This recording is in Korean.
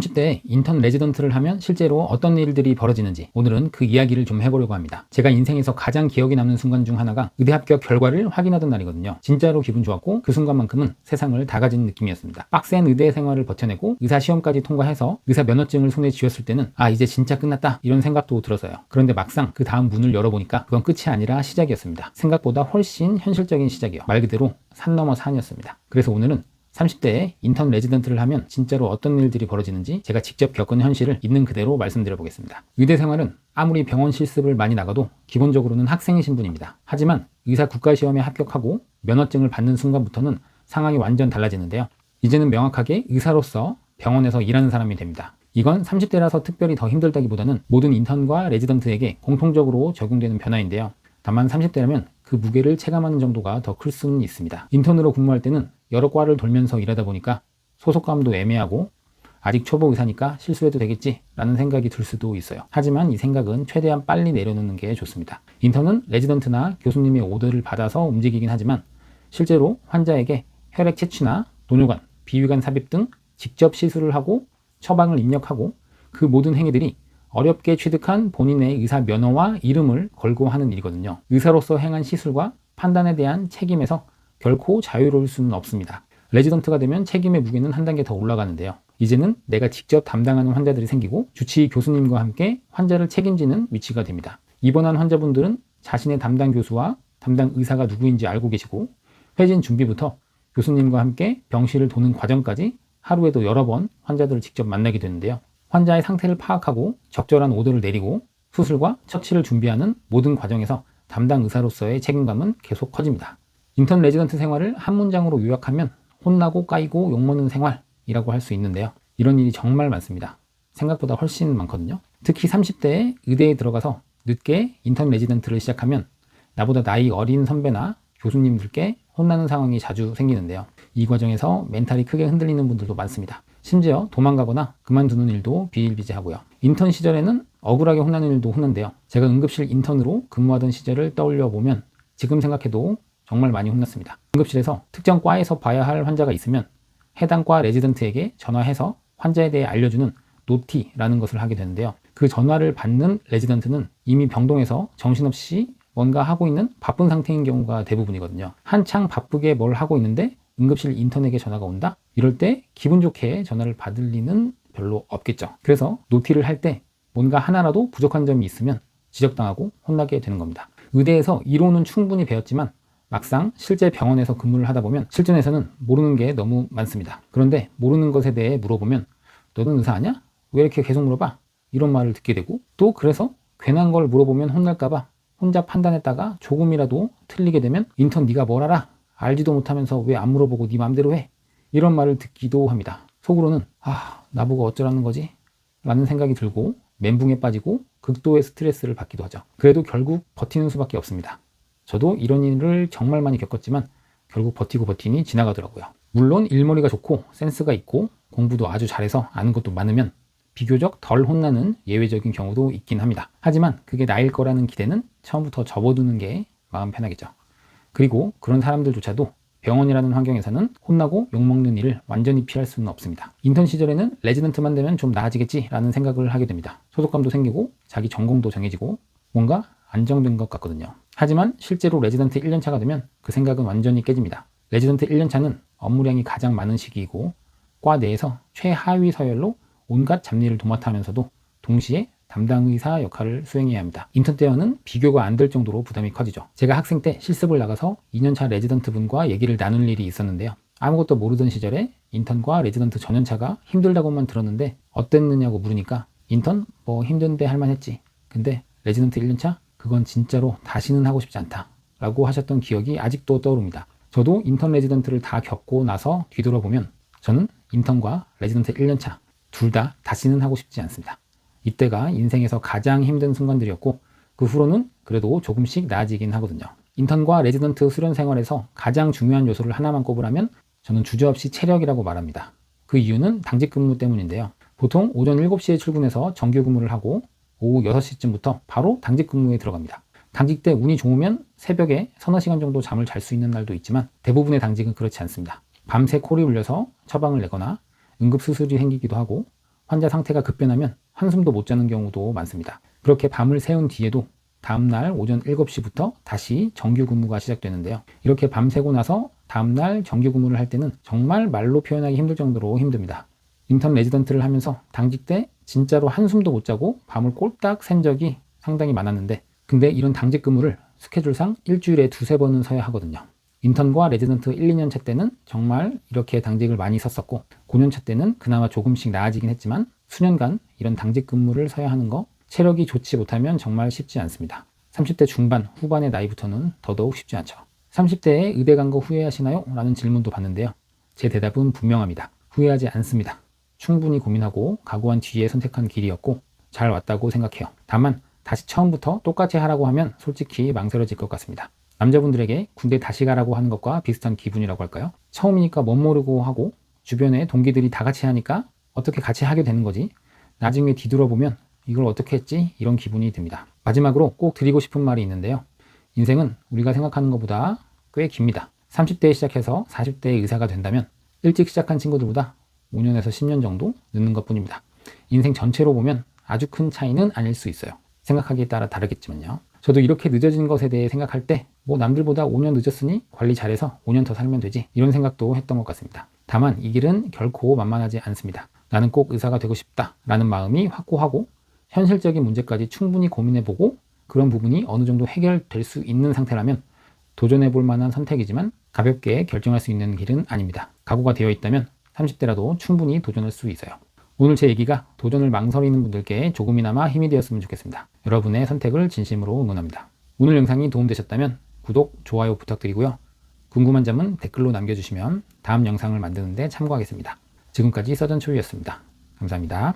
30대에 인턴 레지던트를 하면 실제로 어떤 일들이 벌어지는지 오늘은 그 이야기를 좀 해보려고 합니다. 제가 인생에서 가장 기억에 남는 순간 중 하나가 의대 합격 결과를 확인하던 날이거든요. 진짜로 기분 좋았고 그 순간만큼은 세상을 다 가진 느낌이었습니다. 빡센 의대 생활을 버텨내고 의사 시험까지 통과해서 의사 면허증을 손에 쥐었을 때는 이제 진짜 끝났다 이런 생각도 들었어요. 그런데 막상 그 다음 문을 열어보니까 그건 끝이 아니라 시작이었습니다. 생각보다 훨씬 현실적인 시작이요. 말 그대로 산 넘어 산이었습니다. 그래서 오늘은 30대에 인턴 레지던트를 하면 진짜로 어떤 일들이 벌어지는지 제가 직접 겪은 현실을 있는 그대로 말씀드려 보겠습니다. 의대 생활은 아무리 병원 실습을 많이 나가도 기본적으로는 학생의 신분입니다. 하지만 의사 국가시험에 합격하고 면허증을 받는 순간부터는 상황이 완전 달라지는데요. 이제는 명확하게 의사로서 병원에서 일하는 사람이 됩니다. 이건 30대라서 특별히 더 힘들다기보다는 모든 인턴과 레지던트에게 공통적으로 적용되는 변화인데요. 다만 30대라면 그 무게를 체감하는 정도가 더 클 수는 있습니다. 인턴으로 근무할 때는 여러 과를 돌면서 일하다 보니까 소속감도 애매하고 아직 초보 의사니까 실수해도 되겠지 라는 생각이 들 수도 있어요. 하지만 이 생각은 최대한 빨리 내려놓는 게 좋습니다. 인턴은 레지던트나 교수님의 오더를 받아서 움직이긴 하지만 실제로 환자에게 혈액 채취나 노뇨관, 비위관 삽입 등 직접 시술을 하고 처방을 입력하고 그 모든 행위들이 어렵게 취득한 본인의 의사 면허와 이름을 걸고 하는 일이거든요. 의사로서 행한 시술과 판단에 대한 책임에서 결코 자유로울 수는 없습니다. 레지던트가 되면 책임의 무게는 한 단계 더 올라가는데요. 이제는 내가 직접 담당하는 환자들이 생기고 주치의 교수님과 함께 환자를 책임지는 위치가 됩니다. 입원한 환자분들은 자신의 담당 교수와 담당 의사가 누구인지 알고 계시고 회진 준비부터 교수님과 함께 병실을 도는 과정까지 하루에도 여러 번 환자들을 직접 만나게 되는데요. 환자의 상태를 파악하고 적절한 오더를 내리고 수술과 처치를 준비하는 모든 과정에서 담당 의사로서의 책임감은 계속 커집니다. 인턴 레지던트 생활을 한 문장으로 요약하면 혼나고 까이고 욕먹는 생활이라고 할 수 있는데요. 이런 일이 정말 많습니다. 생각보다 훨씬 많거든요. 특히 30대에 의대에 들어가서 늦게 인턴 레지던트를 시작하면 나보다 나이 어린 선배나 교수님들께 혼나는 상황이 자주 생기는데요. 이 과정에서 멘탈이 크게 흔들리는 분들도 많습니다. 심지어 도망가거나 그만두는 일도 비일비재하고요. 인턴 시절에는 억울하게 혼나는 일도 혼난데요. 제가 응급실 인턴으로 근무하던 시절을 떠올려 보면 지금 생각해도 정말 많이 혼났습니다. 응급실에서 특정 과에서 봐야 할 환자가 있으면 해당 과 레지던트에게 전화해서 환자에 대해 알려주는 노티라는 것을 하게 되는데요. 그 전화를 받는 레지던트는 이미 병동에서 정신없이 뭔가 하고 있는 바쁜 상태인 경우가 대부분이거든요. 한창 바쁘게 뭘 하고 있는데 응급실 인턴에게 전화가 온다? 이럴 때 기분 좋게 전화를 받을 리는 별로 없겠죠. 그래서 노티를 할 때 뭔가 하나라도 부족한 점이 있으면 지적당하고 혼나게 되는 겁니다. 의대에서 이론은 충분히 배웠지만 막상 실제 병원에서 근무를 하다 보면 실전에서는 모르는 게 너무 많습니다. 그런데 모르는 것에 대해 물어보면 너는 의사 아냐? 왜 이렇게 계속 물어봐? 이런 말을 듣게 되고 또 그래서 괜한 걸 물어보면 혼날까봐 혼자 판단했다가 조금이라도 틀리게 되면 인턴 네가 뭘 알아? 알지도 못하면서 왜 안 물어보고 네 맘대로 해? 이런 말을 듣기도 합니다. 속으로는 나보고 어쩌라는 거지? 라는 생각이 들고 멘붕에 빠지고 극도의 스트레스를 받기도 하죠. 그래도 결국 버티는 수밖에 없습니다. 저도 이런 일을 정말 많이 겪었지만 결국 버티고 버티니 지나가더라고요. 물론 일머리가 좋고 센스가 있고 공부도 아주 잘해서 아는 것도 많으면 비교적 덜 혼나는 예외적인 경우도 있긴 합니다. 하지만 그게 나일 거라는 기대는 처음부터 접어두는 게 마음 편하겠죠. 그리고 그런 사람들조차도 병원이라는 환경에서는 혼나고 욕먹는 일을 완전히 피할 수는 없습니다. 인턴 시절에는 레지던트만 되면 좀 나아지겠지라는 생각을 하게 됩니다. 소속감도 생기고 자기 전공도 정해지고 뭔가 안정된 것 같거든요. 하지만 실제로 레지던트 1년차가 되면 그 생각은 완전히 깨집니다. 레지던트 1년차는 업무량이 가장 많은 시기이고 과 내에서 최하위 서열로 온갖 잡일을 도맡아 하면서도 동시에 담당 의사 역할을 수행해야 합니다. 인턴 때와는 비교가 안 될 정도로 부담이 커지죠. 제가 학생 때 실습을 나가서 2년차 레지던트 분과 얘기를 나눌 일이 있었는데요. 아무것도 모르던 시절에 인턴과 레지던트 전연차가 힘들다고만 들었는데 어땠느냐고 물으니까 인턴 뭐 힘든데 할만했지. 근데 레지던트 1년차? 그건 진짜로 다시는 하고 싶지 않다 라고 하셨던 기억이 아직도 떠오릅니다. 저도 인턴 레지던트를 다 겪고 나서 뒤돌아보면 저는 인턴과 레지던트 1년차 둘 다 다시는 하고 싶지 않습니다. 이때가 인생에서 가장 힘든 순간들이었고 그 후로는 그래도 조금씩 나아지긴 하거든요. 인턴과 레지던트 수련 생활에서 가장 중요한 요소를 하나만 꼽으라면 저는 주저없이 체력이라고 말합니다. 그 이유는 당직 근무 때문인데요. 보통 오전 7시에 출근해서 정규 근무를 하고 오후 6시쯤부터 바로 당직 근무에 들어갑니다. 당직 때 운이 좋으면 새벽에 서너 시간 정도 잠을 잘 수 있는 날도 있지만 대부분의 당직은 그렇지 않습니다. 밤새 콜이 울려서 처방을 내거나 응급수술이 생기기도 하고 환자 상태가 급변하면 한숨도 못 자는 경우도 많습니다. 그렇게 밤을 새운 뒤에도 다음날 오전 7시부터 다시 정규 근무가 시작되는데요. 이렇게 밤새고 나서 다음날 정규 근무를 할 때는 정말 말로 표현하기 힘들 정도로 힘듭니다. 인턴 레지던트를 하면서 당직 때 진짜로 한숨도 못 자고 밤을 꼴딱 샌 적이 상당히 많았는데, 근데 이런 당직 근무를 스케줄상 일주일에 2-3번은 서야 하거든요. 인턴과 레지던트 1-2년 차 때는 정말 이렇게 당직을 많이 썼었고, 9년 차 때는 그나마 조금씩 나아지긴 했지만 수년간 이런 당직 근무를 서야 하는 거, 체력이 좋지 못하면 정말 쉽지 않습니다. 30대 중반, 후반의 나이부터는 더더욱 쉽지 않죠. 30대에 의대 간 거 후회하시나요? 라는 질문도 받는데요. 제 대답은 분명합니다. 후회하지 않습니다. 충분히 고민하고 각오한 뒤에 선택한 길이었고 잘 왔다고 생각해요. 다만 다시 처음부터 똑같이 하라고 하면 솔직히 망설여질 것 같습니다. 남자분들에게 군대 다시 가라고 하는 것과 비슷한 기분이라고 할까요? 처음이니까 멋모르고 하고 주변에 동기들이 다 같이 하니까 어떻게 같이 하게 되는 거지? 나중에 뒤돌아보면 이걸 어떻게 했지? 이런 기분이 듭니다. 마지막으로 꼭 드리고 싶은 말이 있는데요. 인생은 우리가 생각하는 것보다 꽤 깁니다. 30대에 시작해서 40대에 의사가 된다면 일찍 시작한 친구들보다 5년에서 10년 정도 늦는 것 뿐입니다. 인생 전체로 보면 아주 큰 차이는 아닐 수 있어요. 생각하기에 따라 다르겠지만요. 저도 이렇게 늦어진 것에 대해 생각할 때 남들보다 5년 늦었으니 관리 잘해서 5년 더 살면 되지, 이런 생각도 했던 것 같습니다. 다만 이 길은 결코 만만하지 않습니다. 나는 꼭 의사가 되고 싶다 라는 마음이 확고하고 현실적인 문제까지 충분히 고민해보고 그런 부분이 어느 정도 해결될 수 있는 상태라면 도전해볼 만한 선택이지만 가볍게 결정할 수 있는 길은 아닙니다. 각오가 되어 있다면 30대라도 충분히 도전할 수 있어요. 오늘 제 얘기가 도전을 망설이는 분들께 조금이나마 힘이 되었으면 좋겠습니다. 여러분의 선택을 진심으로 응원합니다. 오늘 영상이 도움되셨다면 구독, 좋아요 부탁드리고요. 궁금한 점은 댓글로 남겨주시면 다음 영상을 만드는 데 참고하겠습니다. 지금까지 서전초이였습니다. 감사합니다.